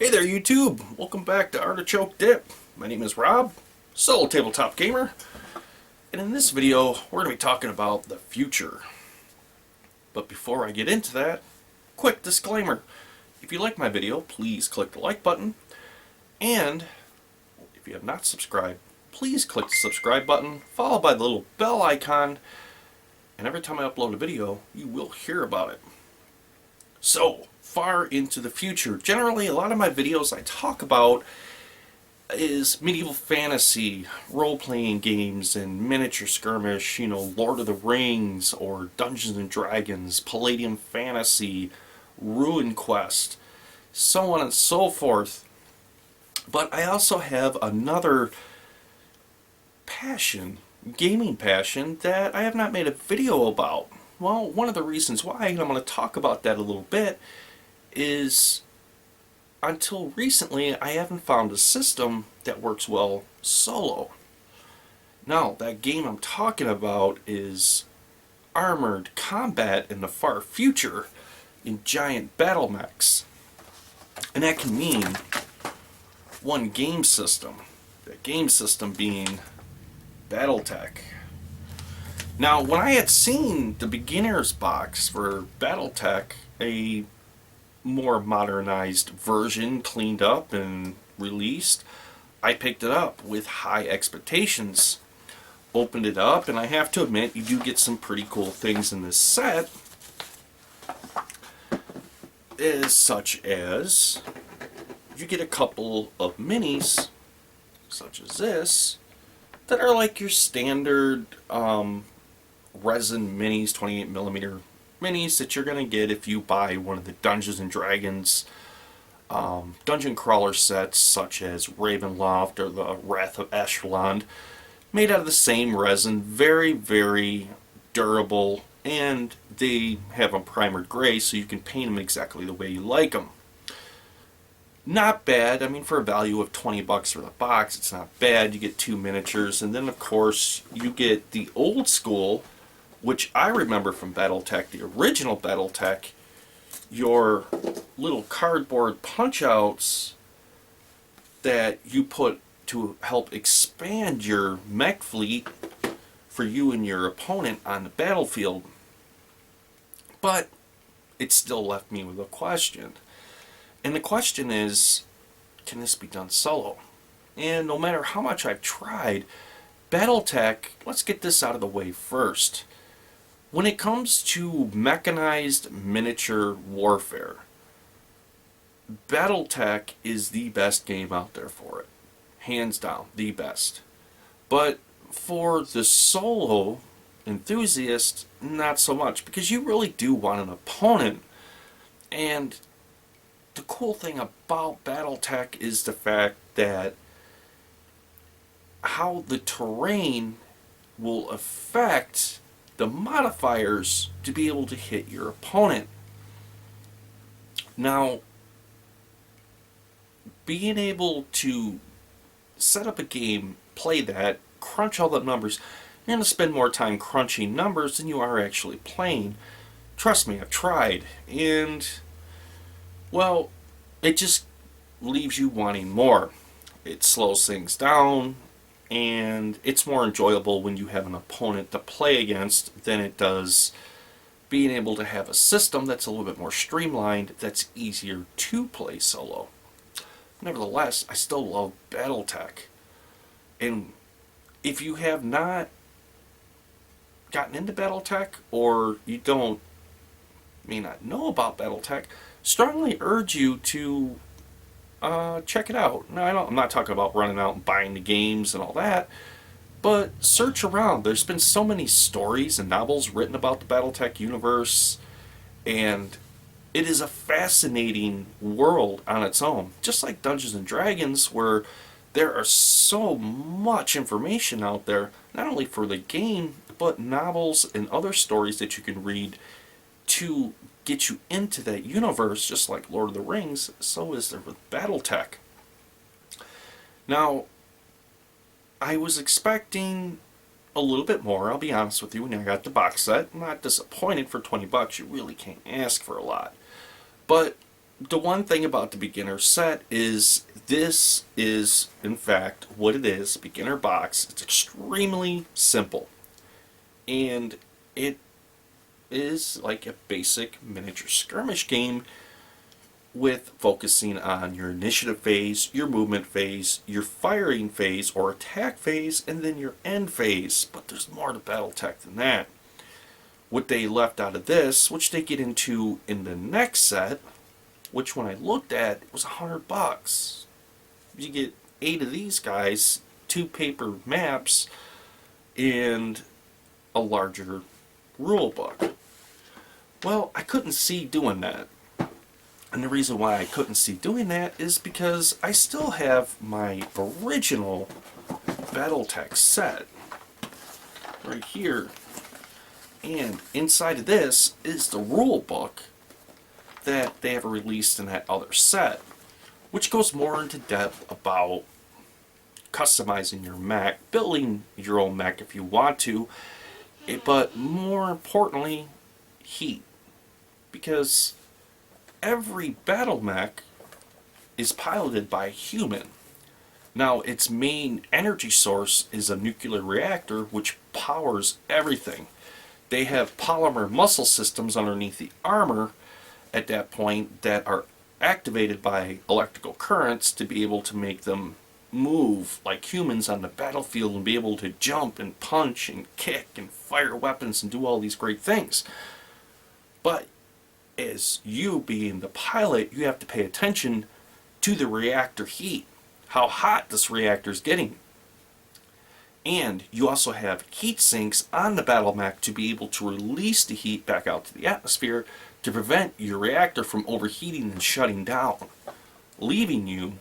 Hey there YouTube! Welcome back to Artichoke Dip. My name is Rob, solo tabletop gamer, and in this video we're going to be talking about the future. But before I get into that, quick disclaimer. If you like my video, please click the like button, and if you have not subscribed, please click the subscribe button, followed by the little bell icon, and every time I upload a video, you will hear about it. So, far into the future. Generally, a lot of my videos I talk about is medieval fantasy, role-playing games, and miniature skirmish, Lord of the Rings, or Dungeons and Dragons, Palladium Fantasy, Ruin Quest, so on and so forth. But I also have another passion, gaming passion, that I have not made a video about. Well, one of the reasons why, and I'm going to talk about that a little bit, is until recently I haven't found a system that works well solo. Now, that game I'm talking about is armored combat in the far future in giant battle mechs. And that can mean one game system. That game system being Battletech. Now, when I had seen the beginner's box for Battletech, a more modernized version, cleaned up and released, I picked it up with high expectations. Opened it up, and I have to admit, you do get some pretty cool things in this set, such as you get a couple of minis, such as this, that are like your standard resin minis, 28mm minis that you're going to get if you buy one of the Dungeons and Dragons dungeon crawler sets, such as Ravenloft or the Wrath of Ashland, made out of the same resin. Very, very durable, and they have them primered gray, so you can paint them exactly the way you like them. Not bad. I mean, for a value of $20 for the box, it's not bad. You get two miniatures, and then of course you get the old school, which I remember from Battletech, the original Battletech, your little cardboard punch-outs that you put to help expand your mech fleet for you and your opponent on the battlefield. But it still left me with a question. And the question is, can this be done solo? And no matter how much I've tried, Battletech, let's get this out of the way first. When it comes to mechanized miniature warfare, Battletech is the best game out there for it. Hands down, the best. But for the solo enthusiast, not so much, because you really do want an opponent. And the cool thing about Battletech is the fact that how the terrain will affect the modifiers to be able to hit your opponent. Now, being able to set up a game, play that, crunch all the numbers, you're going to spend more time crunching numbers than you are actually playing. Trust me, I've tried, and well, it just leaves you wanting more. It slows things down, and it's more enjoyable when you have an opponent to play against than it does being able to have a system that's a little bit more streamlined, that's easier to play solo. Nevertheless, I still love Battletech. And if you have not gotten into Battletech, or you may not know about Battletech, strongly urge you to check it out. Now, I'm not talking about running out and buying the games and all that, but search around. There's been so many stories and novels written about the Battletech universe, and it is a fascinating world on its own. Just like Dungeons and Dragons, where there are so much information out there, not only for the game, but novels and other stories that you can read to get you into that universe, just like Lord of the Rings, so is there with Battletech. Now, I was expecting a little bit more, I'll be honest with you. When I got the box set, I'm not disappointed. For $20, you really can't ask for a lot. But the one thing about the beginner set is this is, in fact, what it is, beginner box. It's extremely simple. And it is like a basic miniature skirmish game with focusing on your initiative phase, your movement phase, your firing phase or attack phase, and then your end phase. But there's more to Battletech than that. What they left out of this, which they get into in the next set, which when I looked at, it was $100. You get 8 of these guys, 2 paper maps, and a larger rule book. Well, I couldn't see doing that. And the reason why I couldn't see doing that is because I still have my original Battletech set right here. And inside of this is the rule book that they have released in that other set, which goes more into depth about customizing your mech, building your own mech if you want to, but more importantly, heat. Because every battle mech is piloted by a human. Now, its main energy source is a nuclear reactor which powers everything. They have polymer muscle systems underneath the armor at that point that are activated by electrical currents to be able to make them move like humans on the battlefield and be able to jump and punch and kick and fire weapons and do all these great things. But as you being the pilot, you have to pay attention to the reactor heat, how hot this reactor is getting. And you also have heat sinks on the battle mech to be able to release the heat back out to the atmosphere to prevent your reactor from overheating and shutting down, leaving you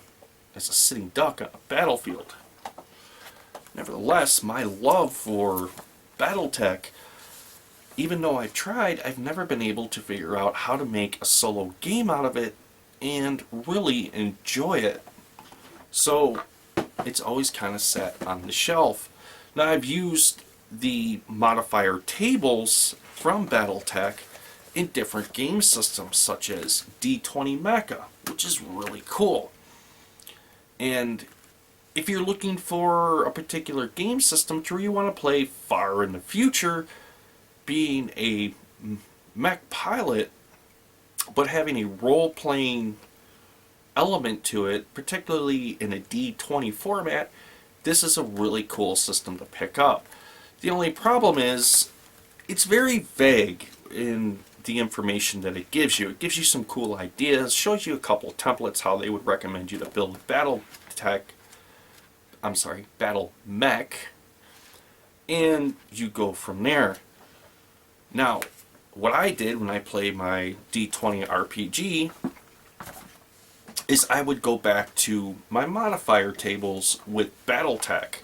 as a sitting duck on a battlefield. Nevertheless, my love for Battletech, even though I've tried, I've never been able to figure out how to make a solo game out of it and really enjoy it. So it's always kind of sat on the shelf. Now, I've used the modifier tables from Battletech in different game systems, such as D20 Mecha, which is really cool. And if you're looking for a particular game system to where you want to play far in the future, being a mech pilot, but having a role-playing element to it, particularly in a D20 format, this is a really cool system to pick up. The only problem is it's very vague in the information that it gives you. It gives you some cool ideas, shows you a couple of templates how they would recommend you to build Battle Mech, and you go from there. Now, what I did when I played my D20 RPG is I would go back to my modifier tables with Battletech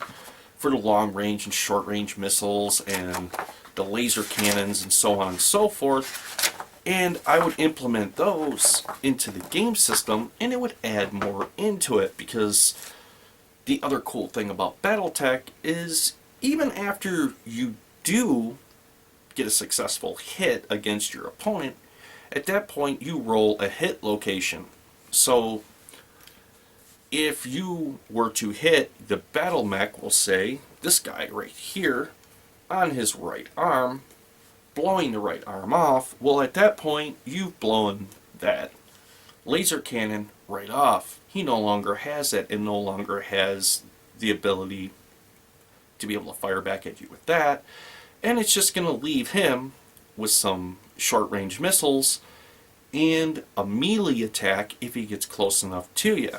for the long range and short range missiles and the laser cannons and so on and so forth, and I would implement those into the game system and it would add more into it, because the other cool thing about Battletech is even after you do get a successful hit against your opponent, at that point you roll a hit location. So if you were to hit the battle mech, we'll say this guy right here on his right arm, blowing the right arm off, well, at that point you've blown that laser cannon right off. He no longer has it and no longer has the ability to be able to fire back at you with that, and it's just going to leave him with some short range missiles and a melee attack if he gets close enough to you.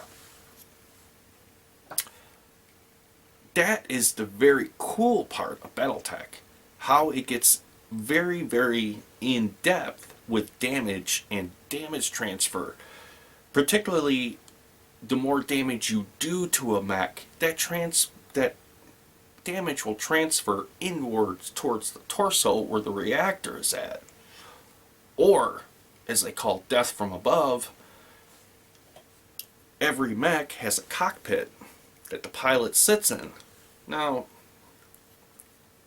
That is the very cool part of Battletech, how it gets very, very in depth with damage and damage transfer. Particularly, the more damage you do to a mech, that damage will transfer inwards towards the torso where the reactor is at. Or, as they call death from above, every mech has a cockpit that the pilot sits in. Now,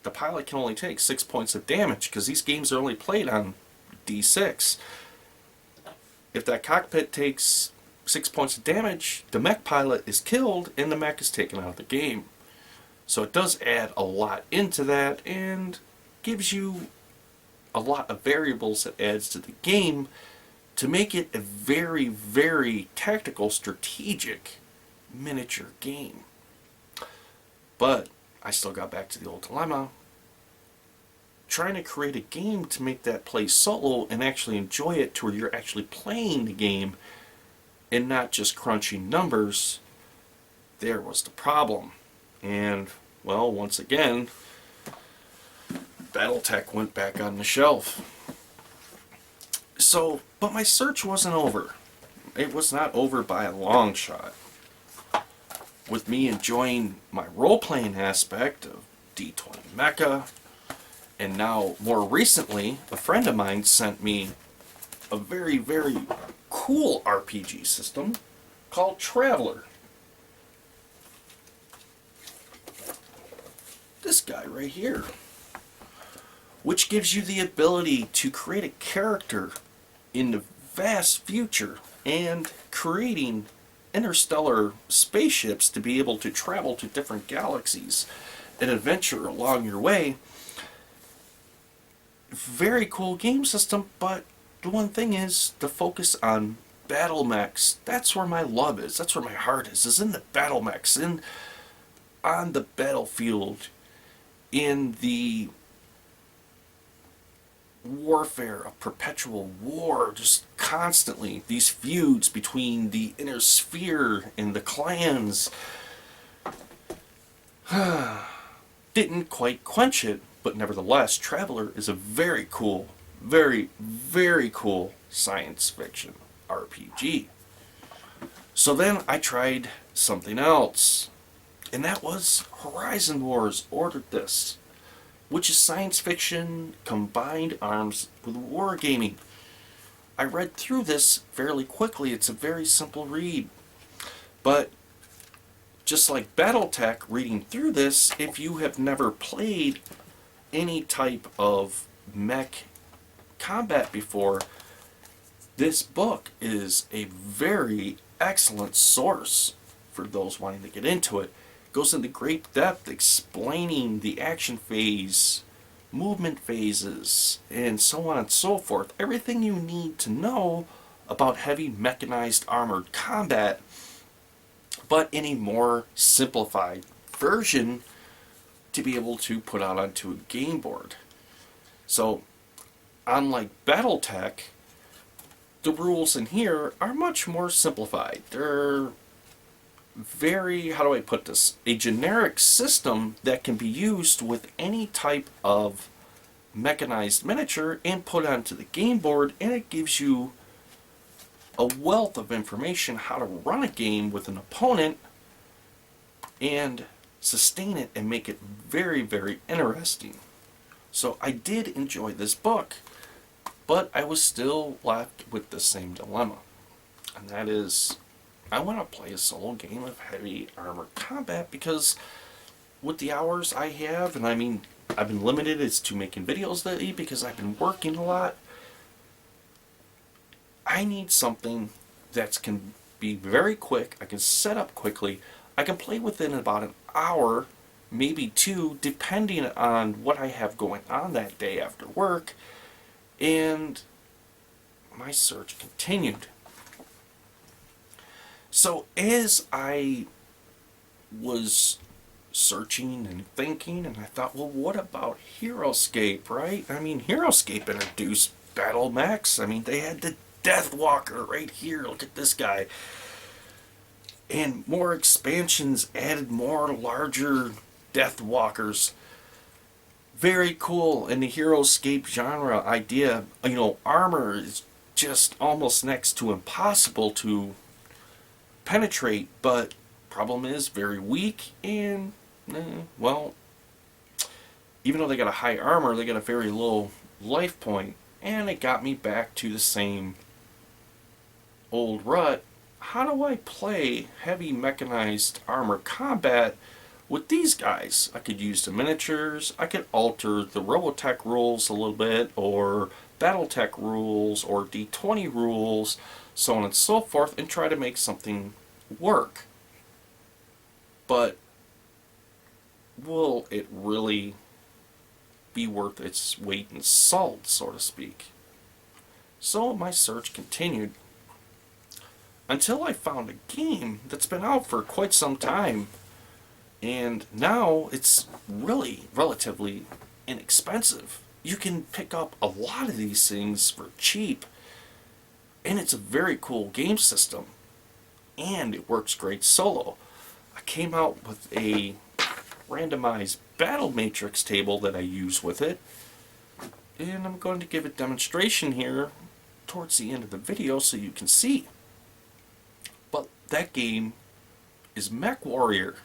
the pilot can only take 6 points of damage because these games are only played on D6. If that cockpit takes 6 points of damage, the mech pilot is killed and the mech is taken out of the game. So it does add a lot into that and gives you a lot of variables it adds to the game to make it a very, very tactical, strategic miniature game. But I still got back to the old dilemma. Trying to create a game to make that play solo and actually enjoy it to where you're actually playing the game and not just crunching numbers, there was the problem. And, well, once again, Battletech went back on the shelf. So, but my search wasn't over. It was not over by a long shot. With me enjoying my role-playing aspect of D20 Mecha, and now, more recently, a friend of mine sent me a very, very cool RPG system called Traveler. This guy right here, which gives you the ability to create a character in the vast future and creating interstellar spaceships to be able to travel to different galaxies and adventure along your way. Very cool game system, but the one thing is the focus on battle mechs. That's where my love is. That's where my heart is in the battle mechs, on the battlefield, in the warfare of perpetual war, just constantly these feuds between the inner sphere and the clans. Didn't quite quench it, but nevertheless, Traveler is a very cool, very, very cool science fiction RPG. So then I tried something else, and that was Horizon Wars Ordered This, which is science fiction combined arms with wargaming. I read through this fairly quickly. It's a very simple read. But just like Battletech, reading through this, if you have never played any type of mech combat before, this book is a very excellent source for those wanting to get into it. It goes into great depth explaining the action phase, movement phases, and so on and so forth. Everything you need to know about heavy mechanized armored combat, but in a more simplified version to be able to put out onto a game board. So, unlike Battletech, the rules in here are much more simplified. They're very, how do I put this, a generic system that can be used with any type of mechanized miniature and put onto the game board, and it gives you a wealth of information how to run a game with an opponent and sustain it and make it very, very interesting. So I did enjoy this book, but I was still left with the same dilemma, and that is, I want to play a solo game of heavy armored combat because with the hours I have, and I mean, I've been limited as to making videos lately because I've been working a lot. I need something that can be very quick, I can set up quickly, I can play within about an hour, maybe two, depending on what I have going on that day after work, and my search continued. So as I was searching and thinking, and I thought, well, what about HeroScape, right? I mean, HeroScape introduced battle mechs. I mean, they had the Deathwalker right here. Look at this guy. And more expansions added more larger Deathwalkers. Very cool. In the HeroScape genre idea, you know, armor is just almost next to impossible to penetrate, but problem is very weak, and well, even though they got a high armor, they got a very low life point, and it got me back to the same old rut. How do I play heavy mechanized armor combat with these guys? I could use the miniatures, I could alter the Robotech rules a little bit, or Battletech rules, or D20 rules, so on and so forth, and try to make something work. But will it really be worth its weight in salt, so to speak? So my search continued until I found a game that's been out for quite some time, and now it's really relatively inexpensive. You can pick up a lot of these things for cheap, and it's a very cool game system, and it works great solo. I came out with a randomized battle matrix table that I use with it, and I'm going to give a demonstration here towards the end of the video so you can see. But that game is Mechwarrior.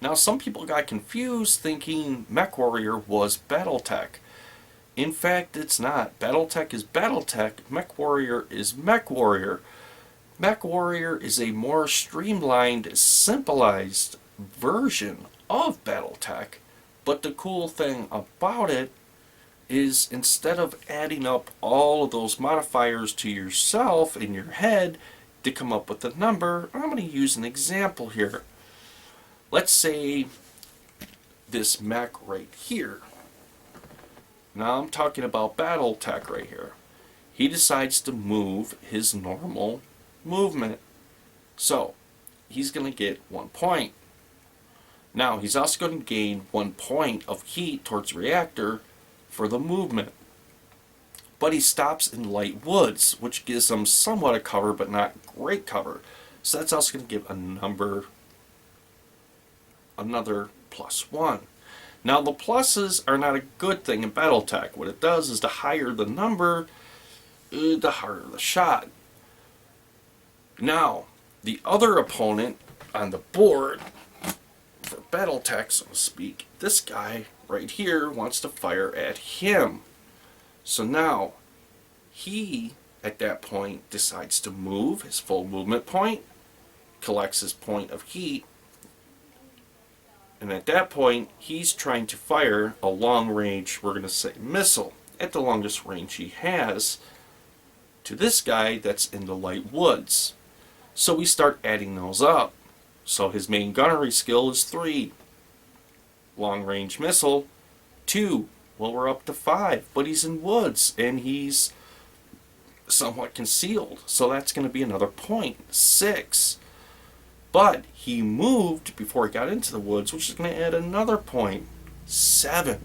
Now some people got confused thinking Mechwarrior was Battletech. In fact, it's not. Battletech is Battletech, Mechwarrior is Mechwarrior. Mechwarrior is a more streamlined, simplified version of Battletech, but the cool thing about it is instead of adding up all of those modifiers to yourself in your head to come up with a number, I'm going to use an example here. Let's say this mech right here. Now I'm talking about Battletech right here. He decides to move his normal movement. So he's going to get 1 point. Now he's also going to gain 1 point of heat towards the reactor for the movement. But he stops in light woods, which gives him somewhat of cover but not great cover. So that's also going to give a number, another +1. Now the pluses are not a good thing in Battletech. What it does is the higher the number, the harder the shot. Now, the other opponent on the board for Battletech, so to speak, this guy right here wants to fire at him. So now, he, at that point, decides to move his full movement point, collects his point of heat, and at that point, he's trying to fire a long range, we're going to say missile, at the longest range he has, to this guy that's in the light woods. So we start adding those up. So his main gunnery skill is 3. Long range missile, 2. Well, we're up to 5, but he's in woods and he's somewhat concealed. So that's going to be another point, 6. But he moved before he got into the woods, which is going to add another point, 7.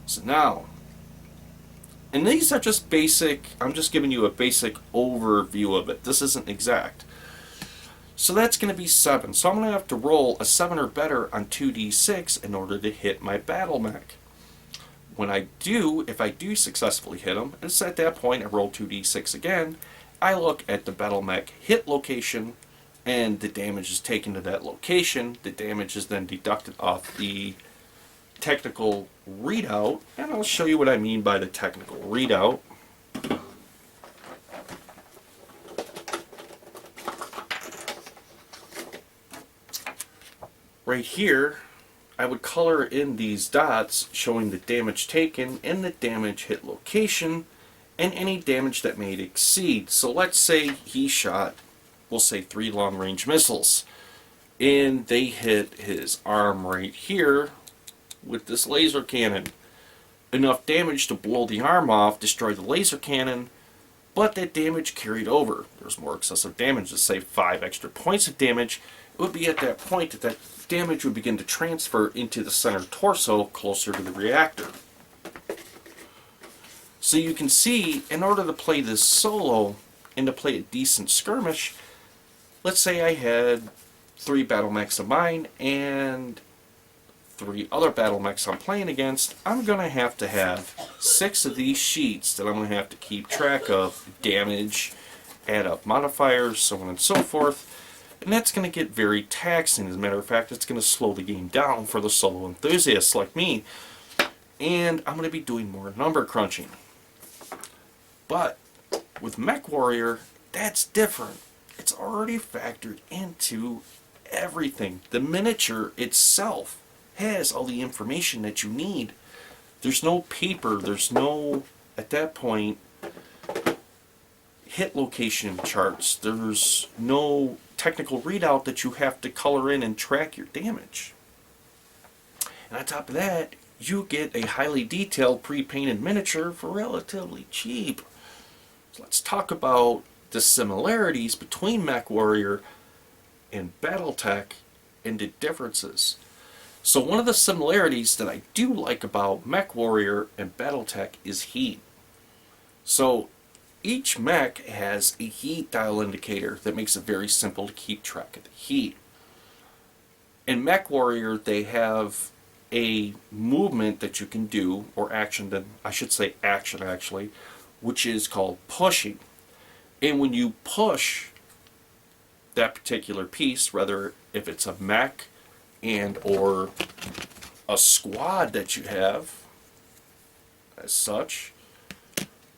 So now, and these are just basic, I'm just giving you a basic overview of it. This isn't exact. So that's going to be 7. So I'm going to have to roll a 7 or better on 2d6 in order to hit my battle mech. When I do, if I do successfully hit him, and it's at that point I roll 2d6 again, I look at the battle mech hit location, and the damage is taken to that location. The damage is then deducted off the technical readout, and I'll show you what I mean by the technical readout. Right here, I would color in these dots showing the damage taken and the damage hit location and any damage that may exceed. So let's say he shot, we'll say 3 long-range missiles, and they hit his arm right here with this laser cannon. Enough damage to blow the arm off, destroy the laser cannon, but that damage carried over. There's more excessive damage, let's say 5 extra points of damage. It would be at that point that that damage would begin to transfer into the center torso closer to the reactor. So you can see, in order to play this solo and to play a decent skirmish, let's say I had 3 battle mechs of mine and 3 other battle mechs I'm playing against, I'm going to have 6 of these sheets that I'm going to have to keep track of damage, add up modifiers, so on and so forth. And that's going to get very taxing. As a matter of fact, it's going to slow the game down for the solo enthusiasts like me. And I'm going to be doing more number crunching. But with Mechwarrior, that's different. It's already factored into everything. The miniature itself has all the information that you need. There's no paper, there's no, at that point, hit location charts. There's no technical readout that you have to color in and track your damage. And on top of that, you get a highly detailed pre-painted miniature for relatively cheap. So let's talk about the similarities between Mechwarrior and Battletech and the differences. So one of the similarities that I do like about Mechwarrior and Battletech is heat. So each mech has a heat dial indicator that makes it very simple to keep track of the heat. In Mechwarrior, they have a movement that you can do, or action, that I should say action actually, which is called pushing. And when you push that particular piece, whether if it's a mech and or a squad that you have as such,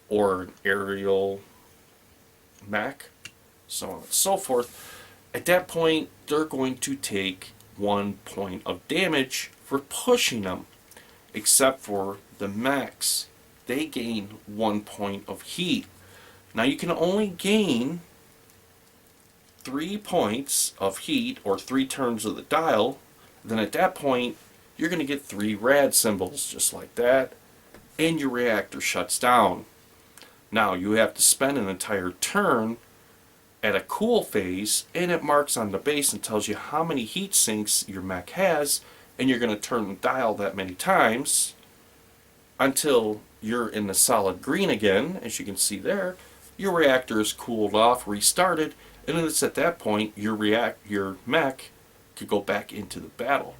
or an aerial mech, so on and so forth, at that point they're going to take 1 point of damage for pushing them, except for the mechs. They gain 1 point of heat. Now you can only gain 3 points of heat, or 3 turns of the dial. Then at that point you're going to get 3 rad symbols just like that, and your reactor shuts down. Now you have to spend an entire turn at a cool phase, and it marks on the base and tells you how many heat sinks your mech has, and you're going to turn the dial that many times until you're in the solid green again. As you can see there, your reactor is cooled off, restarted, and then it's at that point your mech could go back into the battle.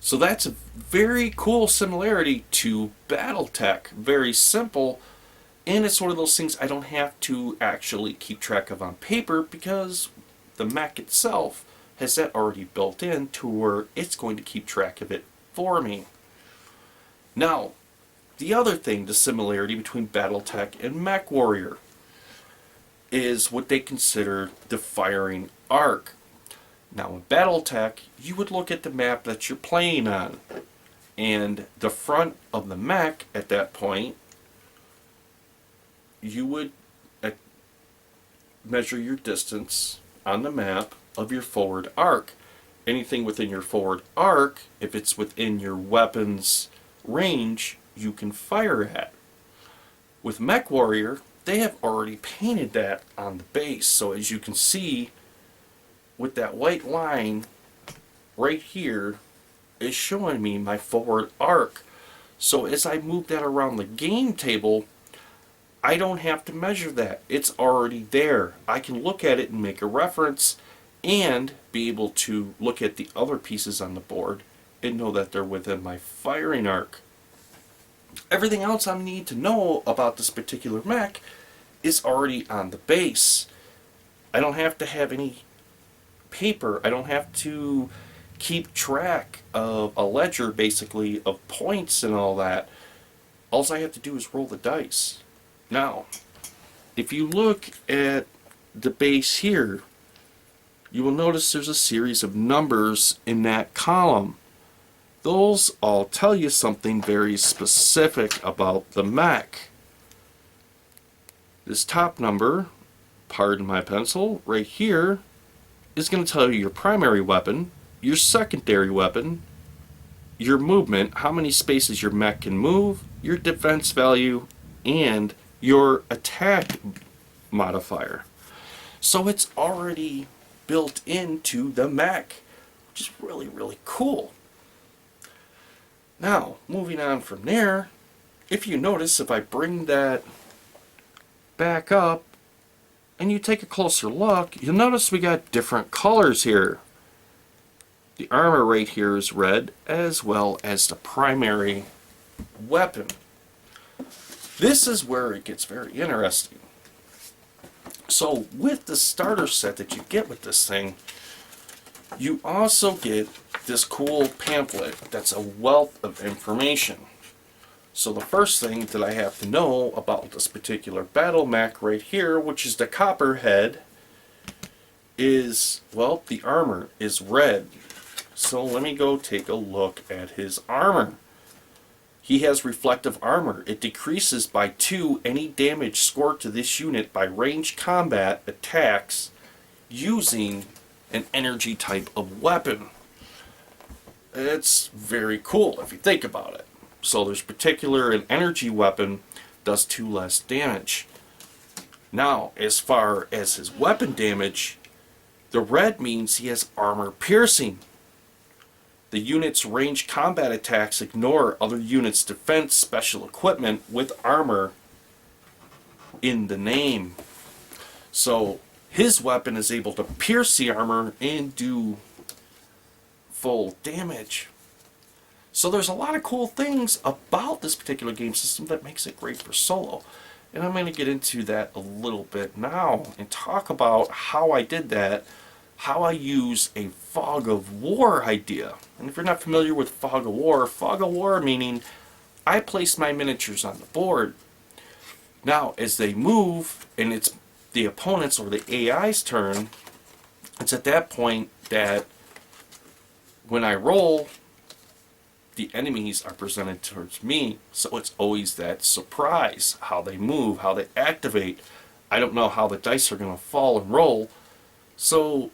So that's a very cool similarity to Battletech. Very simple, and it's one of those things I don't have to actually keep track of on paper, because the mech itself has that already built in to where it's going to keep track of it for me. Now, the other thing, the similarity between Battletech and Mechwarrior, is what they consider the firing arc. Now in Battletech, you would look at the map that you're playing on, and the front of the mech at that point, you would measure your distance on the map of your forward arc. Anything within your forward arc, if it's within your weapon's range, you can fire at. With Mechwarrior, they have already painted that on the base. So as you can see, with that white line right here is showing me my forward arc. So as I move that around the game table, I don't have to measure that. It's already there. I can look at it and make a reference, and be able to look at the other pieces on the board and know that they're within my firing arc. Everything else I need to know about this particular mech is already on the base. I don't have to have any paper. I don't have to keep track of a ledger, basically, of points and all that. All I have to do is roll the dice. Now, if you look at the base here, you will notice there's a series of numbers in that column. Those all tell you something very specific about the mech. This top number, pardon my pencil, right here, is going to tell you your primary weapon, your secondary weapon, your movement, how many spaces your mech can move, your defense value, and your attack modifier. So it's already built into the mech, which is really, really cool. Now, moving on from there, if you notice, if I bring that back up and you take a closer look, you'll notice we got different colors here. The armor right here is red, as well as the primary weapon. This is where it gets very interesting. So with the starter set that you get with this thing, you also get this cool pamphlet that's a wealth of information. So the first thing that I have to know about this particular battle mech right here, which is the Copperhead, is, well, the armor is red. So let me go take a look at his armor. He has reflective armor. It decreases by 2 any damage scored to this unit by ranged combat attacks using an energy type of weapon. It's very cool if you think about it. So there's particular an energy weapon does 2 less damage. Now, as far as his weapon damage, the red means he has armor piercing. The unit's ranged combat attacks ignore other units' defense special equipment with armor in the name. So his weapon is able to pierce the armor and do full damage. So there's a lot of cool things about this particular game system that makes it great for solo. And I'm going to get into that a little bit now and talk about how I did that, how I use a fog of war idea. And if you're not familiar with fog of war meaning I place my miniatures on the board. Now, as they move, and it's the opponent's or the AI's turn, it's at that point that when I roll, the enemies are presented towards me, so it's always that surprise, how they move, how they activate. I don't know how the dice are going to fall and roll, so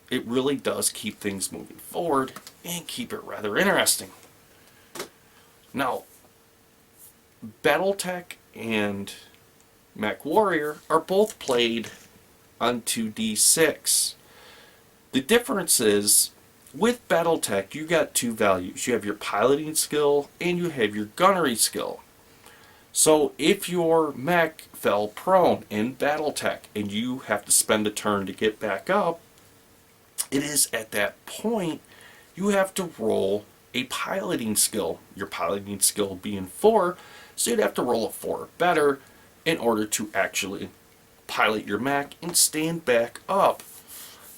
it really does keep things moving forward and keep it rather interesting. Now, Battletech and Mechwarrior are both played on 2d6. The difference is, with Battletech, you got 2 values. You have your piloting skill and you have your gunnery skill. So if your mech fell prone in Battletech and you have to spend a turn to get back up, it is at that point you have to roll a piloting skill. Your piloting skill being 4, so you'd have to roll a 4 or better in order to actually pilot your mech and stand back up.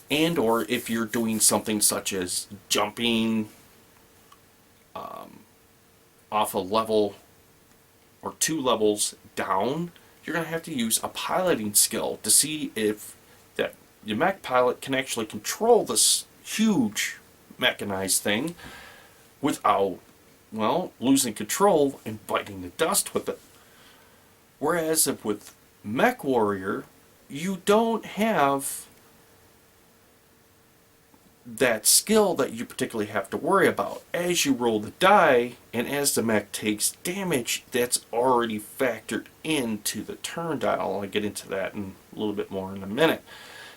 And or if you're doing something such as jumping off a level or 2 levels down, you're going to have to use a piloting skill to see if that your mech pilot can actually control this huge mechanized thing without, well, losing control and biting the dust with it. Whereas if with Mechwarrior, you don't have that skill that you particularly have to worry about. As you roll the die and as the mech takes damage, that's already factored into the turn dial. I'll get into that in a little bit more in a minute.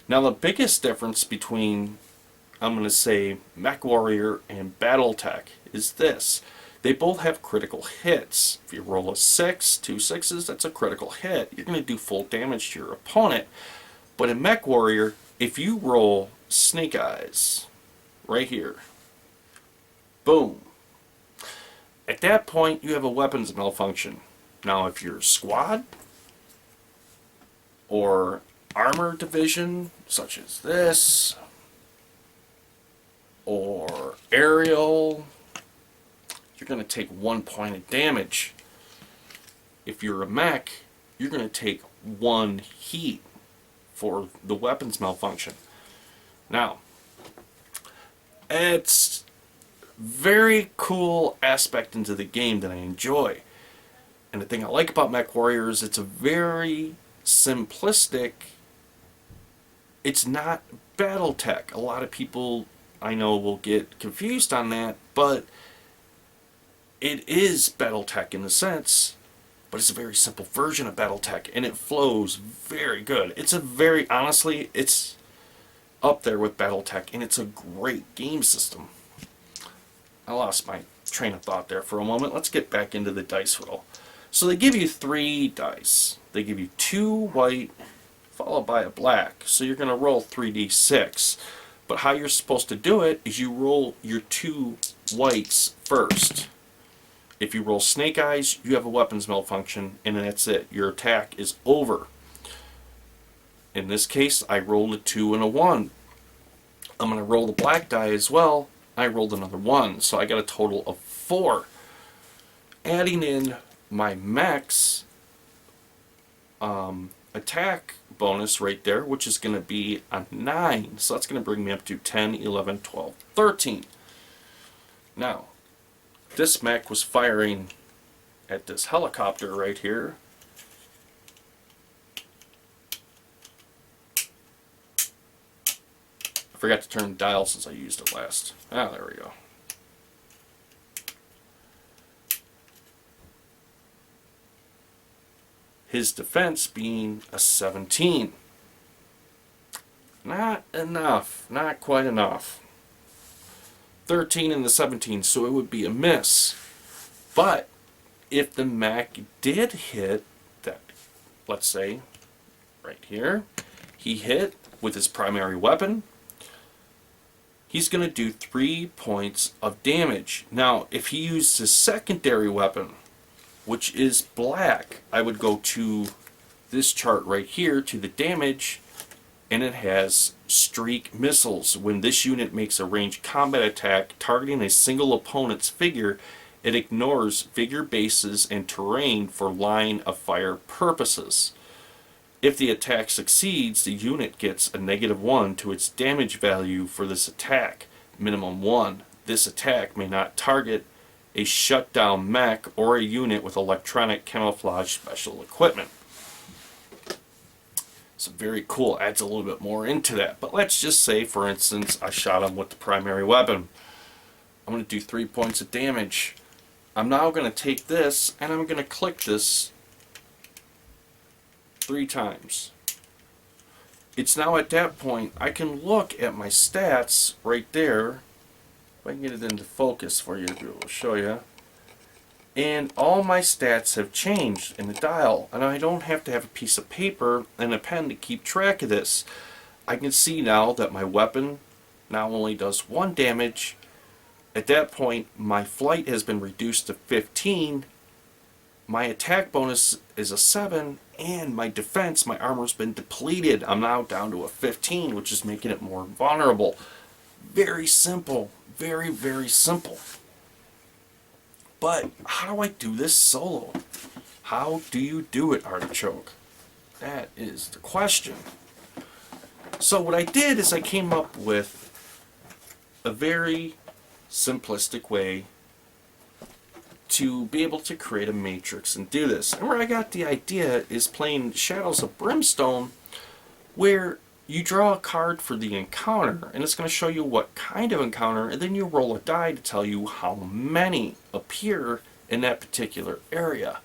Now the biggest difference between, I'm going to say, Mechwarrior and Battletech is this. They both have critical hits. If you roll a 6, 2 6s, that's a critical hit. You're going to do full damage to your opponent. But in Mechwarrior, if you roll Snake Eyes, right here, boom. At that point, you have a weapons malfunction. Now, if you're squad or armor division, such as this, or aerial, you're going to take 1 point of damage. If you're a mech, you're going to take 1 heat for the weapons malfunction. Now, it's very cool aspect into the game that I enjoy. And the thing I like about Mechwarrior is it's a very simplistic, it's not Battletech. A lot of people I know will get confused on that, but it is Battletech in a sense, but it's a very simple version of Battletech, and it flows very good. It's a very, honestly, it's up there with Battletech, and it's a great game system. I lost my train of thought there for a moment. Let's get back into the dice roll. So they give you 3 dice. They give you 2 white, followed by a black. So you're going to roll 3d6. But how you're supposed to do it is you roll your 2 whites first. If you roll Snake Eyes, you have a weapons malfunction, and that's it. Your attack is over. In this case, I rolled a 2 and a 1. I'm going to roll the black die as well. I rolled another 1, so I got a total of 4. Adding in my max attack bonus right there, which is going to be a 9. So that's going to bring me up to 10, 11, 12, 13. Now, this mech was firing at this helicopter right here. I forgot to turn the dial since I used it last. Ah, there we go. His defense being a 17. Not enough. Not quite enough. 13 and the 17, so it would be a miss. But if the mech did hit that, let's say, right here, he hit with his primary weapon, he's going to do 3 points of damage. Now, if he used his secondary weapon, which is black, I would go to this chart right here, to the damage, and it has streak missiles. When this unit makes a ranged combat attack targeting a single opponent's figure, it ignores figure bases and terrain for line of fire purposes. If the attack succeeds, the unit gets a -1 to its damage value for this attack, minimum 1. This attack may not target a shutdown mech or a unit with electronic camouflage special equipment. So very cool, adds a little bit more into that. But let's just say, for instance, I shot him with the primary weapon. I'm going to do 3 points of damage. I'm now going to take this and I'm going to click this 3 times. It's now at that point I can look at my stats right there. If I can get it into focus for you to be able to show you. And all my stats have changed in the dial, and I don't have to have a piece of paper and a pen to keep track of this. I can see now that my weapon now only does 1 damage. At that point, my flight has been reduced to 15, my attack bonus is a 7, and my defense, my armor's been depleted. I'm now down to a 15, which is making it more vulnerable. Very simple. Very, very simple. But how do I do this solo? How do you do it, Artichoke? That is the question. So what I did is I came up with a very simplistic way to be able to create a matrix and do this. And where I got the idea is playing Shadows of Brimstone, where you draw a card for the encounter, and it's going to show you what kind of encounter, and then you roll a die to tell you how many appear in that particular area.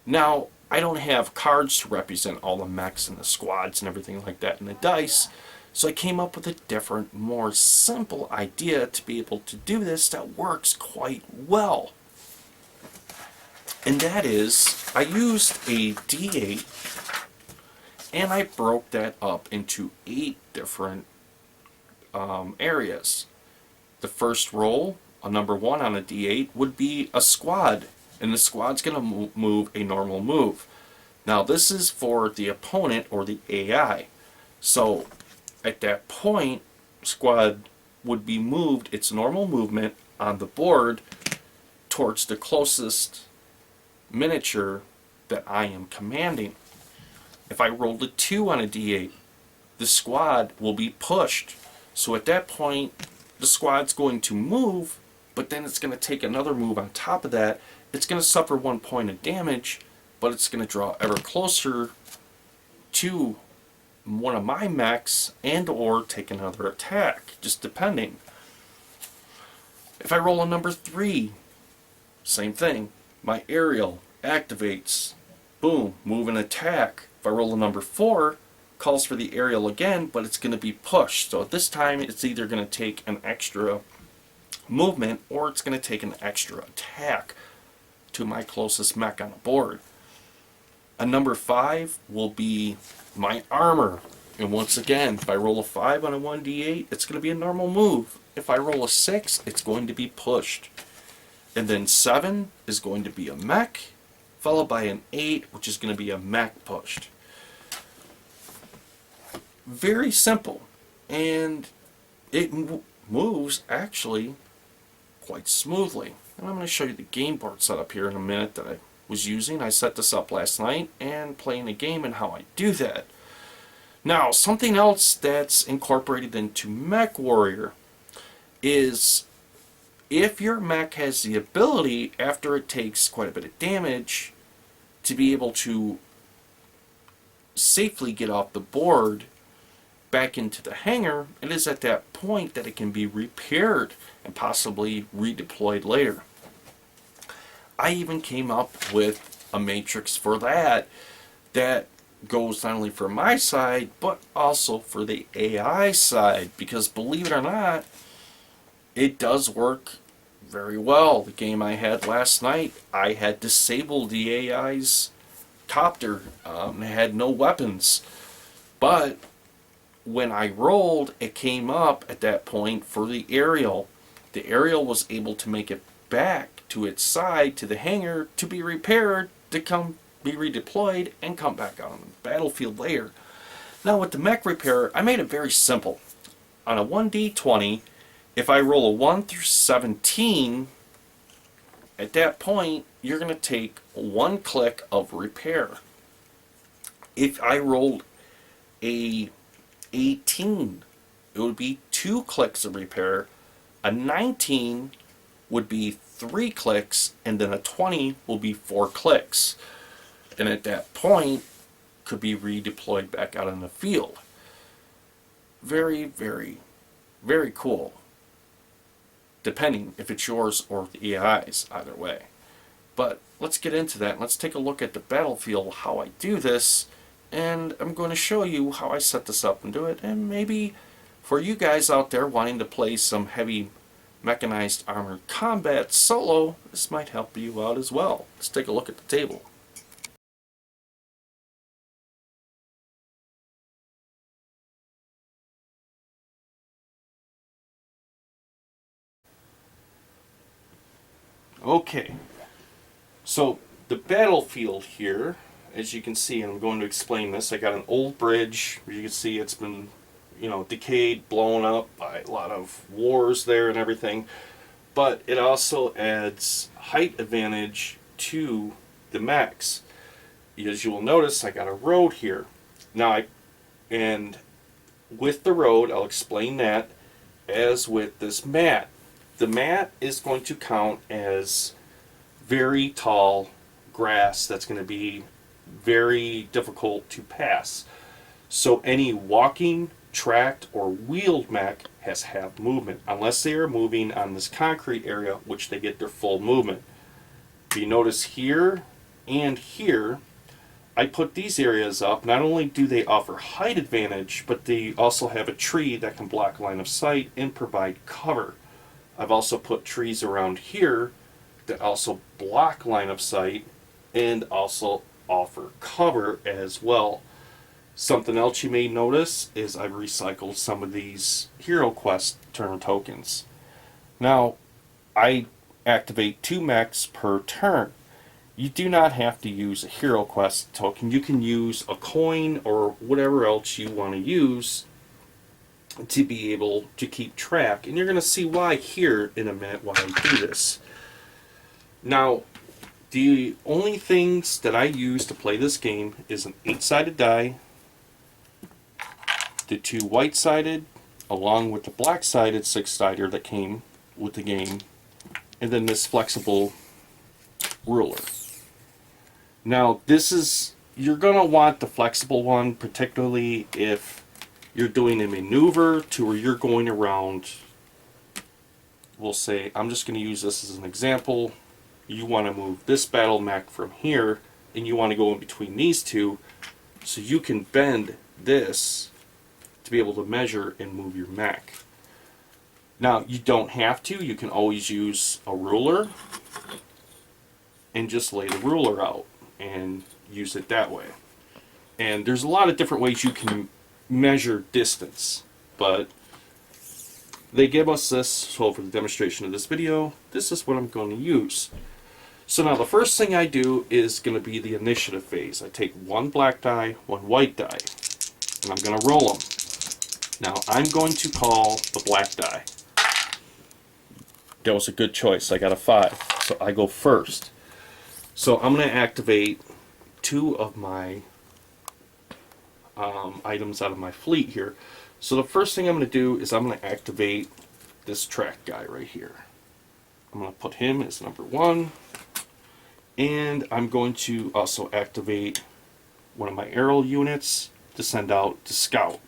Now, I don't have cards to represent all the mechs and the squads and everything like that in the dice, so I came up with a different, more simple idea to be able to do this that works quite well. And that is, I used a D8, and I broke that up into 8 different areas. The first roll, a number 1 on a D8, would be a squad, and the squad's going to move a normal move. Now this is for the opponent or the AI. So at that point, squad would be moved its normal movement on the board towards the closest miniature that I am commanding. If I rolled a 2 on a D8, the squad will be pushed. So at that point, the squad's going to move, but then it's going to take another move on top of that. It's going to suffer 1 point of damage, but it's going to draw ever closer to one of my mechs and or take another attack, just depending. If I roll a number 3, same thing. My aerial activates. Boom, move and attack. If I roll a number 4, calls for the aerial again, but it's going to be pushed. So at this time, it's either going to take an extra movement or it's going to take an extra attack to my closest mech on the board. A number 5 will be my armor. And once again, if I roll a 5 on a 1d8, it's going to be a normal move. If I roll a 6, it's going to be pushed. And then 7 is going to be a mech, followed by an 8, which is going to be a mech pushed. Very simple, and it moves actually quite smoothly. And I'm going to show you the game board setup here in a minute that I was using. I set this up last night and playing a game and how I do that. Now, something else that's incorporated into Mechwarrior is if your mech has the ability, after it takes quite a bit of damage, to be able to safely get off the board back into the hangar, it is at that point that it can be repaired and possibly redeployed later. I even came up with a matrix for that goes not only for my side but also for the AI side, because believe it or not, it does work very well. The game I had last night, I had disabled the AI's copter. It had no weapons, but when I rolled, it came up at that point for the aerial. The aerial was able to make it back to its side to the hangar to be repaired, to come be redeployed and come back out on the battlefield later. Now with the mech repair, I made it very simple. On a 1d20, if I roll a 1 through 17, at that point you're going to take one click of repair. If I rolled a 18, it would be 2 clicks of repair. A 19 would be 3 clicks, and then a 20 will be 4 clicks. And at that point, could be redeployed back out in the field. Very, very, very cool. Depending if it's yours or the AI's, either way. But let's get into that. Let's take a look at the battlefield, how I do this. And I'm going to show you how I set this up and do it. And maybe for you guys out there wanting to play some heavy mechanized armored combat solo, this might help you out as well. Let's take a look at the table. Okay, so the battlefield here, as you can see, and I'm going to explain this, I got an old bridge. You can see it's been, decayed, blown up by a lot of wars there and everything. But it also adds height advantage to the mechs. As you will notice, I got a road here. Now, and with the road, I'll explain that, as with this mat. The mat is going to count as very tall grass that's going to be very difficult to pass. So any walking, tracked, or wheeled mech has half movement, unless they are moving on this concrete area, which they get their full movement. If you notice here and here, I put these areas up. Not only do they offer height advantage, but they also have a tree that can block line of sight and provide cover. I've also put trees around here that also block line of sight and also offer cover as well. Something else you may notice is I've recycled some of these Hero Quest turn tokens. Now, I activate 2 mechs per turn. You do not have to use a Hero Quest token. You can use a coin or whatever else you want to use to be able to keep track. And you're going to see why here in a minute why I do this. Now, the only things that I use to play this game is an 8-sided die, the 2 white-sided, along with the black-sided 6-sider that came with the game, and then this flexible ruler. Now, you're going to want the flexible one, particularly if you're doing a maneuver to where you're going around. We'll say, I'm just going to use this as an example. You want to move this battle mech from here, and you want to go in between these two, so you can bend this to be able to measure and move your mech. Now, you don't have to. You can always use a ruler and just lay the ruler out and use it that way. And there's a lot of different ways you can measure distance, but they give us this, so for the demonstration of this video, this is what I'm going to use. So now the first thing I do is going to be the initiative phase. I take 1 black die, 1 white die, and I'm going to roll them. Now I'm going to call the black die. That was a good choice. I got a 5, so I go first. So I'm going to activate 2 of my items out of my fleet here. So the first thing I'm going to do is I'm going to activate this track guy right here. I'm going to put him as number 1. And I'm going to also activate one of my arrow units to send out to scout.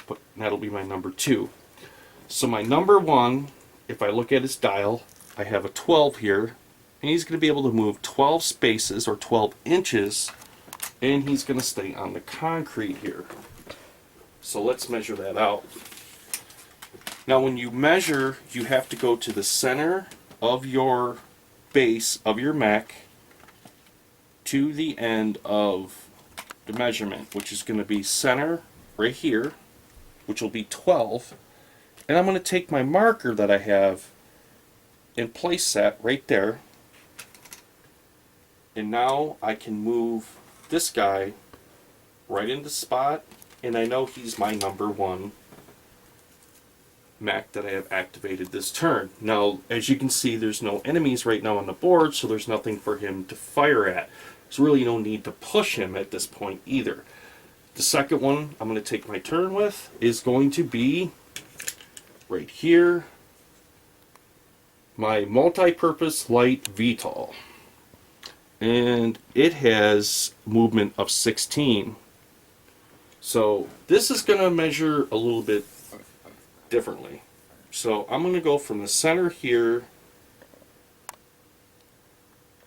But that'll be my number 2. So my number 1, if I look at his dial, I have a 12 here. And he's going to be able to move 12 spaces or 12 inches. And he's going to stay on the concrete here. So let's measure that out. Now when you measure, you have to go to the center of your base of your mech to the end of the measurement, which is going to be center right here, which will be 12. And I'm going to take my marker that I have and place that right there. And now I can move this guy right in the spot, and I know he's my number 1 mech that I have activated this turn. Now, as you can see, there's no enemies right now on the board, so there's nothing for him to fire at. There's really no need to push him at this point either. The second one I'm going to take my turn with is going to be right here, my multi-purpose light VTOL. And it has movement of 16. So this is going to measure a little bit differently. So I'm going to go from the center here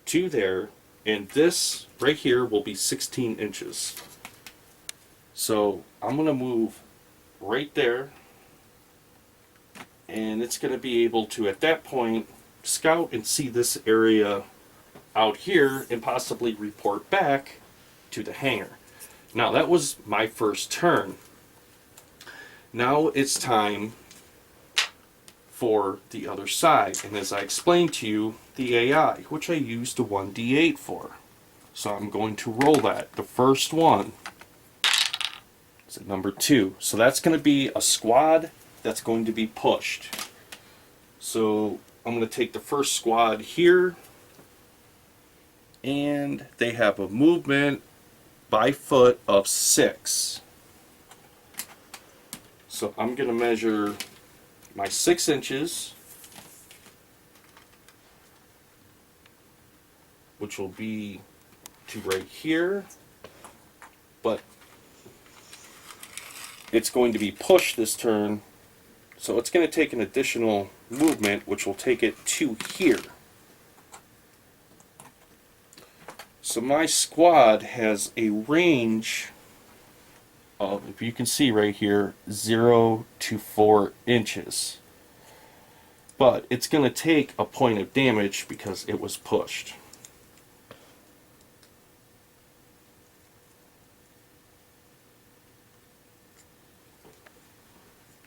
to there, and this right here will be 16 inches. So I'm going to move right there, and it's going to be able to, at that point, scout and see this area out here and possibly report back to the hangar. Now that was my first turn. Now it's time for the other side, and as I explained to you, the AI, which I used the 1d8 for. So I'm going to roll that. The first one is at number 2. So that's going to be a squad that's going to be pushed. So I'm going to take the first squad here, and they have a movement by foot of 6. So I'm going to measure my 6 inches, which will be to right here, but it's going to be pushed this turn, so it's going to take an additional movement, which will take it to here. So my squad has a range of, if you can see right here, 0 to 4 inches. But it's going to take a point of damage because it was pushed.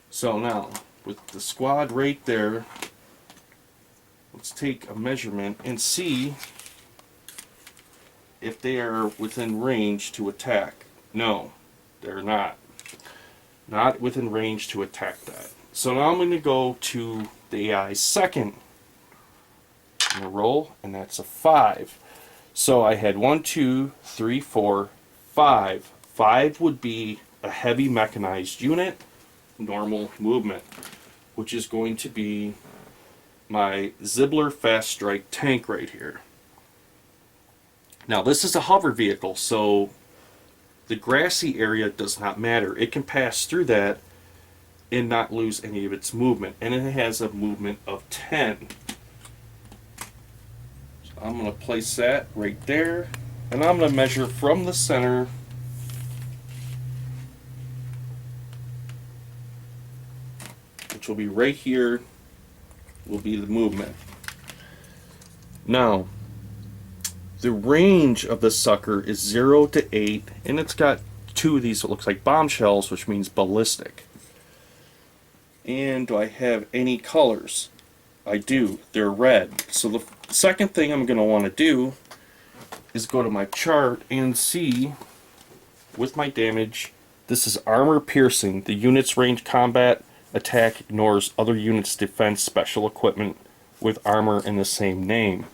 So now, with the squad right there, let's take a measurement and see if they are within range to attack. No, they're not. Not within range to attack that. So now I'm going to go to the AI's second. I'm going to roll, and that's a 5. So I had 1, 2, 3, 4, 5. 5 would be a heavy mechanized unit, normal movement, which is going to be my Zibbler Fast Strike tank right here. Now this is a hover vehicle, so the grassy area does not matter. It can pass through that and not lose any of its movement, and it has a movement of 10. So I'm going to place that right there, and I'm going to measure from the center which will be right here, will be the movement. Now, the range of the sucker is 0 to 8, and it's got 2 of these that looks like bombshells, which means ballistic. And do I have any colors? I do. They're red. So the second thing I'm going to want to do is go to my chart and see, with my damage, this is armor piercing. The unit's range combat attack ignores other units' defense special equipment with armor in the same name.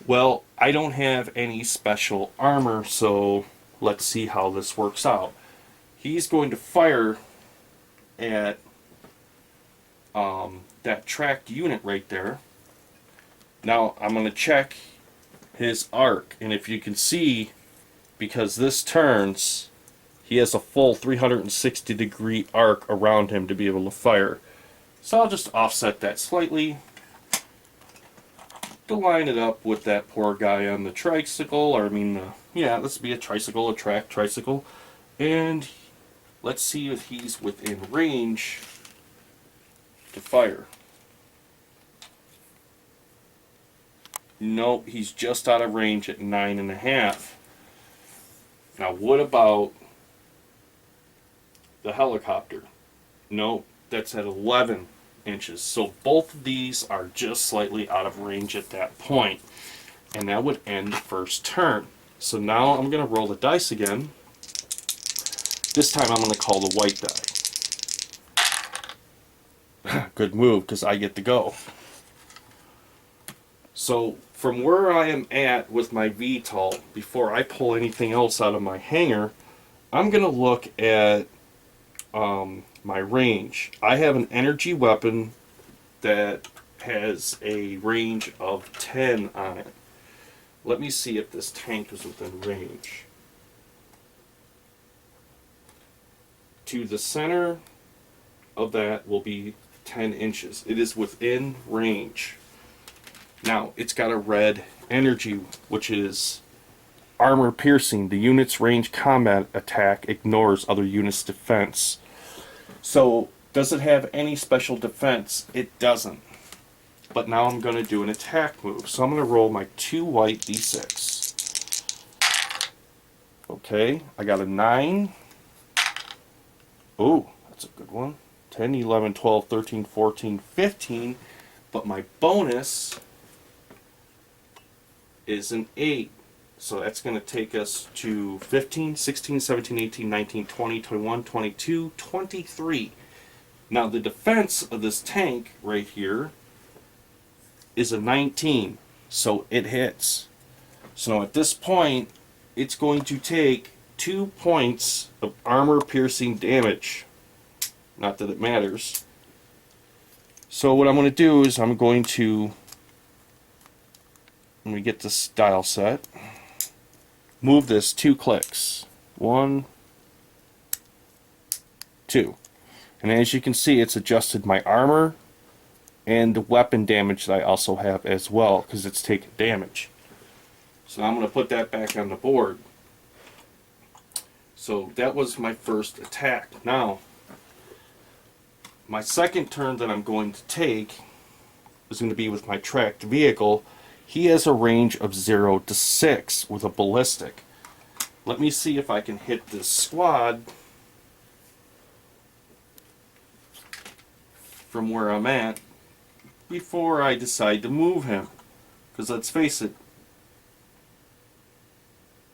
Well, I don't have any special armor, so let's see how this works out. He's going to fire at that tracked unit right there. Now I'm going to check his arc, and if you can see, because this turns, he has a full 360-degree arc around him to be able to fire. So I'll just offset that slightly to line it up with that poor guy on the tricycle, or I mean, yeah, this would be a tricycle, a track tricycle. And let's see if he's within range to fire. Nope, he's just out of range at 9.5. Now, what about the helicopter? Nope, that's at 11 inches. So both of these are just slightly out of range at that point. And that would end the first turn. So now I'm going to roll the dice again. This time I'm going to call the white die. Good move, because I get to go. So from where I am at with my VTOL, before I pull anything else out of my hangar, I'm going to look at my range. I have an energy weapon that has a range of 10 on it. Let me see if this tank is within range. To the center of that will be 10 inches. It is within range. Now, it's got a red energy, which is armor piercing. The unit's range combat attack ignores other units' defense. So, does it have any special defense? It doesn't. But now I'm going to do an attack move. So I'm going to roll my 2 white d6. Okay, I got a 9. Oh, that's a good one. 10, 11, 12, 13, 14, 15. But my bonus is an 8. So that's going to take us to 15, 16, 17, 18, 19, 20, 21, 22, 23. Now the defense of this tank right here is a 19. So it hits. So at this point, it's going to take 2 points of armor piercing damage. Not that it matters. So what I'm going to do is I'm going to, when we get this dial set, move this 2 clicks. 1, 2. And as you can see, it's adjusted my armor and the weapon damage that I also have as well, because it's taking damage. So I'm going to put that back on the board. So that was my first attack. Now, my second turn that I'm going to take is going to be with my tracked vehicle. He has a range of 0 to 6 with a ballistic. Let me see if I can hit this squad from where I'm at before I decide to move him. Because let's face it.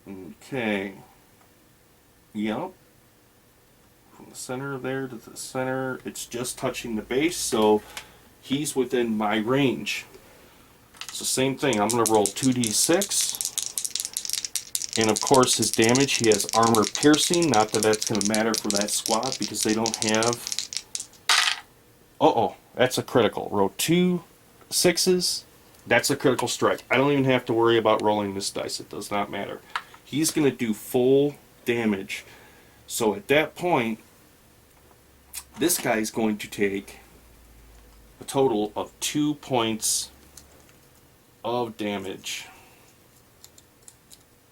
Okay. Yep. From the center there to the center, it's just touching the base, so he's within my range. It's the same thing. I'm going to roll 2d6. And of course his damage, he has armor piercing. Not that that's going to matter for that squad because they don't have... Uh-oh, that's a critical. Roll 2 6s. That's a critical strike. I don't even have to worry about rolling this dice. It does not matter. He's going to do full damage. So at that point, this guy is going to take a total of 2 points of damage.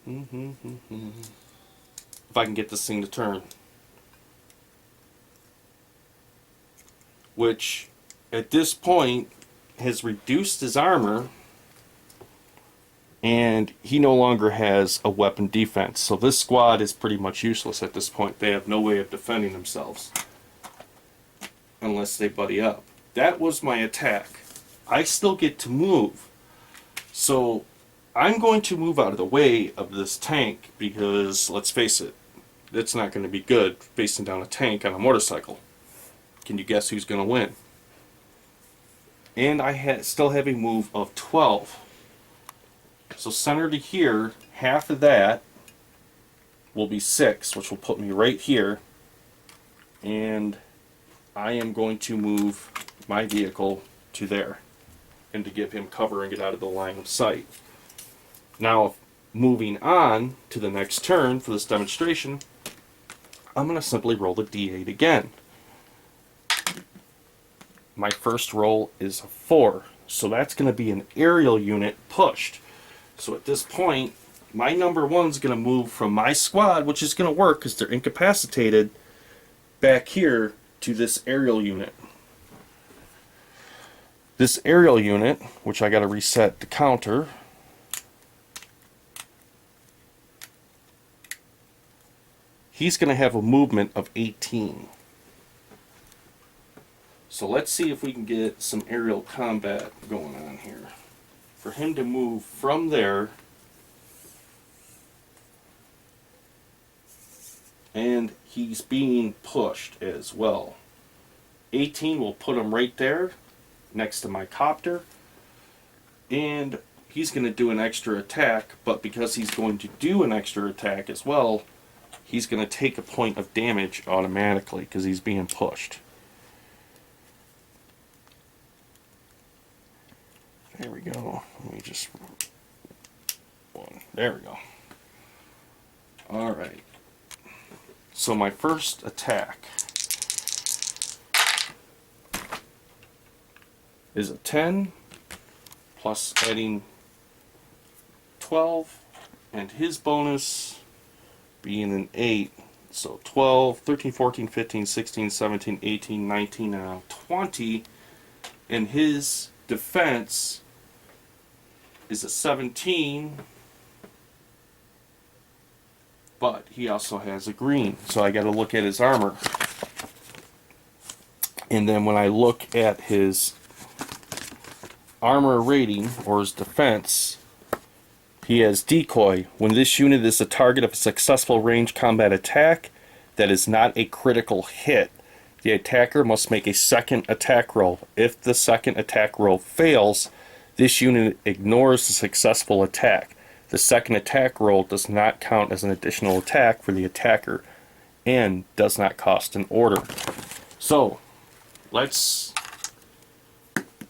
If I can get this thing to turn. Which, at this point, has reduced his armor, and he no longer has a weapon defense. So this squad is pretty much useless at this point. They have no way of defending themselves unless they buddy up. That was my attack. I still get to move. So I'm going to move out of the way of this tank because, let's face it, it's not going to be good facing down a tank on a motorcycle. Can you guess who's going to win? And I still have a move of 12. So center to here, half of that will be 6, which will put me right here. And I am going to move my vehicle to there and to give him cover and get out of the line of sight. Now, moving on to the next turn for this demonstration, I'm going to simply roll the D8 again. My first roll is a 4, so that's going to be an aerial unit pushed. So at this point, my number 1 is going to move from my squad, which is going to work because they're incapacitated, back here to this aerial unit. This aerial unit, which I got to reset the counter, he's going to have a movement of 18. So let's see if we can get some aerial combat going on here. For him to move from there, and he's being pushed as well. 18 will put him right there next to my copter, and he's going to do an extra attack, but because he's going to do an extra attack as well, he's going to take a point of damage automatically because he's being pushed. There we go. Let me just... There we go. Alright. So my first attack is a 10 plus adding 12, and his bonus being an 8. So 12, 13, 14, 15, 16, 17, 18, 19, now 20. And his defense is a 17, but he also has a green. So I got to look at his armor. And then when I look at his armor rating or his defense, he has decoy. When this unit is the target of a successful range combat attack that is not a critical hit, the attacker must make a second attack roll. If the second attack roll fails, this unit ignores the successful attack. The second attack roll does not count as an additional attack for the attacker and does not cost an order. So, let's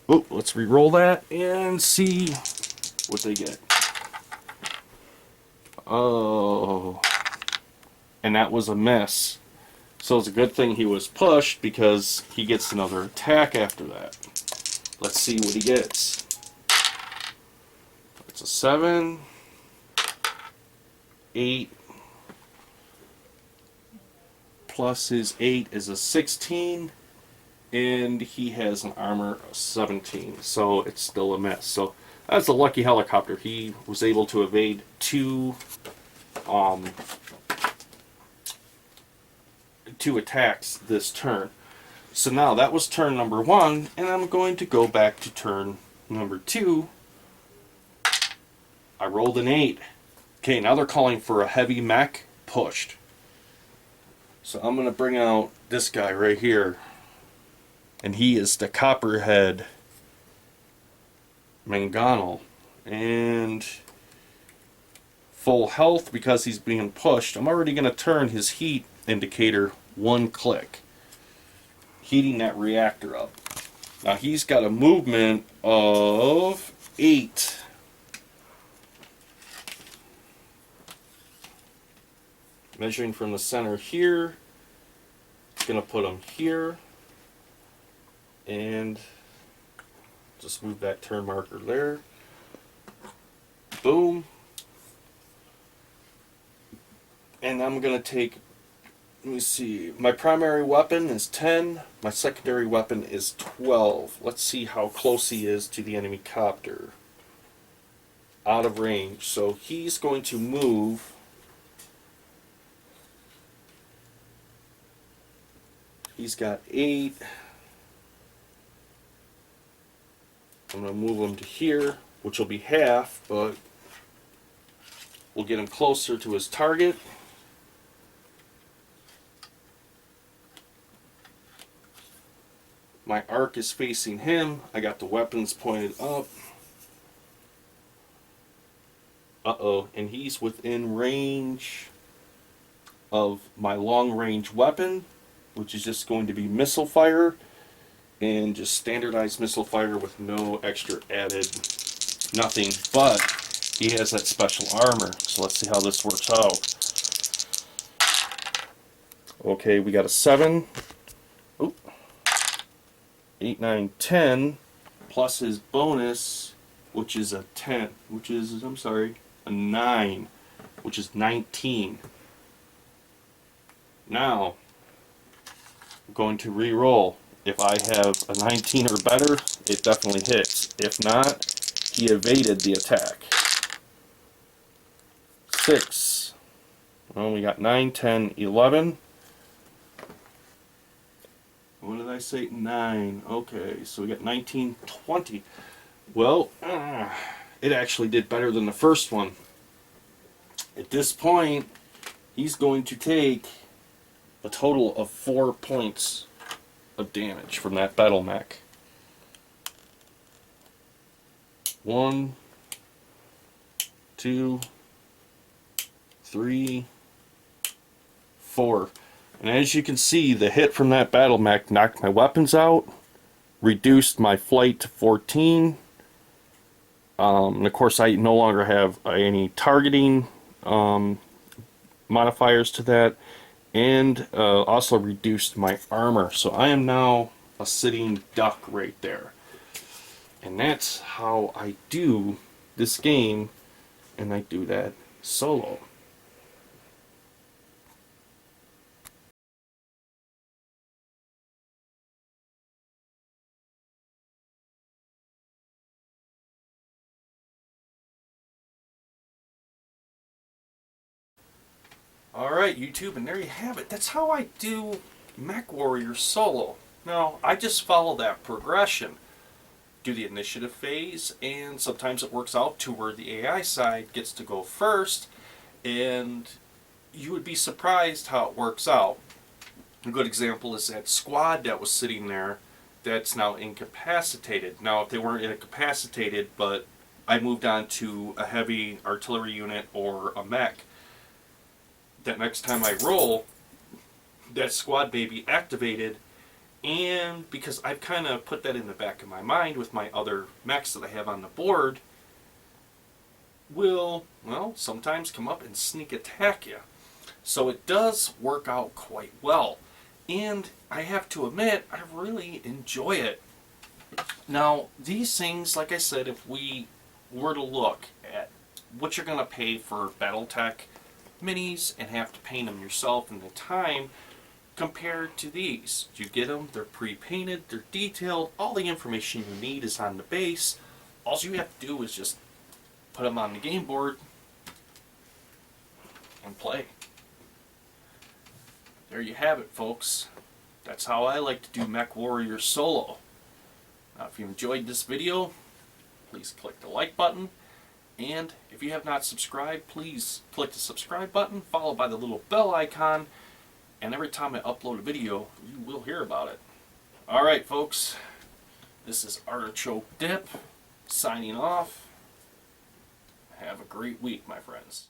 re-roll that and see what they get. Oh, and that was a miss. So it's a good thing he was pushed because he gets another attack after that. Let's see what he gets. It's a 7, 8, plus his 8 is a 16, and he has an armor of 17, so it's still a miss. So that's a lucky helicopter. He was able to evade two attacks this turn. So now that was turn number 1, and I'm going to go back to turn number 2. I rolled an 8. Okay, now they're calling for a heavy mech pushed. So I'm going to bring out this guy right here. And he is the Copperhead Mangonel. And full health because he's being pushed. I'm already going to turn his heat indicator 1 click, heating that reactor up. Now he's got a movement of 8. Measuring from the center here, going to put him here, and just move that turn marker there. Boom. And I'm going to take, let me see, my primary weapon is 10, my secondary weapon is 12. Let's see how close he is to the enemy copter. Out of range. So he's going to move. He's got 8. I'm going to move him to here, which will be half, but we'll get him closer to his target. My arc is facing him. I got the weapons pointed up. Uh-oh, and he's within range of my long-range weapon, which is just going to be missile fire. and just standardized missile fire with no extra added nothing, but he has that special armor. So let's see how this works out. Okay, we got a 7, 8, 9, 10, plus his bonus, which is a 10, which is, I'm sorry, a 9, which is 19. Now, I'm going to re-roll. If I have a 19 or better, it definitely hits. If not, he evaded the attack. 6. Well, we got 9, 10, 11. What did I say? 9. Okay, so we got 19, 20. Well, it actually did better than the first one. At this point, he's going to take a total of 4 points of damage from that battle mech. 1, 2, 3, 4. And as you can see, the hit from that battle mech knocked my weapons out, reduced my flight to 14, and of course I no longer have any targeting modifiers to that, and also reduced my armor. So I am now a sitting duck right there. And that's how I do this game, and I do that solo. Alright, YouTube, and there you have it. That's how I do Mechwarrior solo. Now, I just follow that progression. Do the initiative phase, and sometimes it works out to where the AI side gets to go first, and you would be surprised how it works out. A good example is that squad that was sitting there that's now incapacitated. Now, if they weren't incapacitated, but I moved on to a heavy artillery unit or a mech, that next time I roll, that squad may be activated, and because I've kind of put that in the back of my mind with my other mechs that I have on the board, will, well, sometimes come up and sneak attack you. So it does work out quite well. And I have to admit, I really enjoy it. Now, these things, like I said, if we were to look at what you're going to pay for Battletech minis and have to paint them yourself in the time, compared to these. You get them, they're pre-painted, they're detailed, all the information you need is on the base. All you have to do is just put them on the game board and play. There you have it, folks. That's how I like to do Mechwarrior solo. Now, if you enjoyed this video, please click the like button. And if you have not subscribed, please click the subscribe button, followed by the little bell icon. And every time I upload a video, you will hear about it. Alright, folks. This is Artichoke Dip, signing off. Have a great week, my friends.